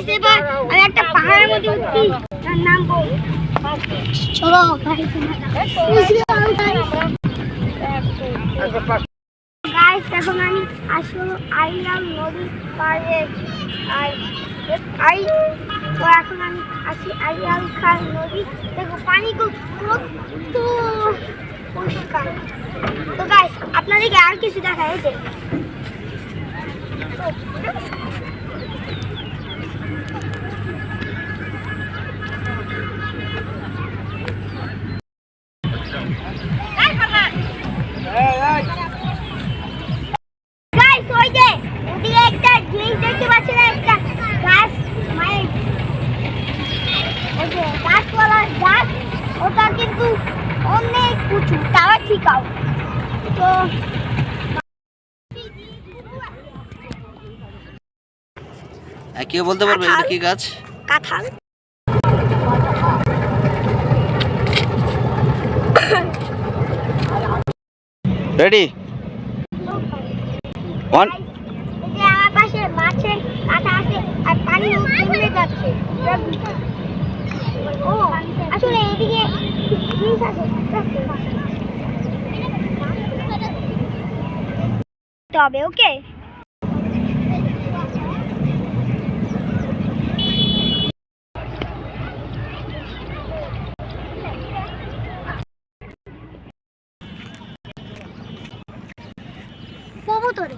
Guys এবার আমি একটা পাহাড়ের মধ্যে উঠছি, তার নাম বল। চলো গাইস গাইস এখন আমি আসলে আইলাম নদীর পাড়ে। তো এখন আমি আসি আইয়াল খাল নদী। দেখো পানিগুলো কত পরিষ্কার। তো গাইস আপনাদেরকে আর কিছু দেখায় যে ওটা কিন্তু অনেক উঁচু, তাও ঠিকাও। তো কেউ বলতে পারবে এটা কি গাছ? কাঁঠাল। Ready one. এই যে আমার পাশে মাছের কাঁটা আছে আর পানি কমে যাচ্ছে। ও আসলে এইদিকে জিনিস আছে তবে ওকে। কবুতরে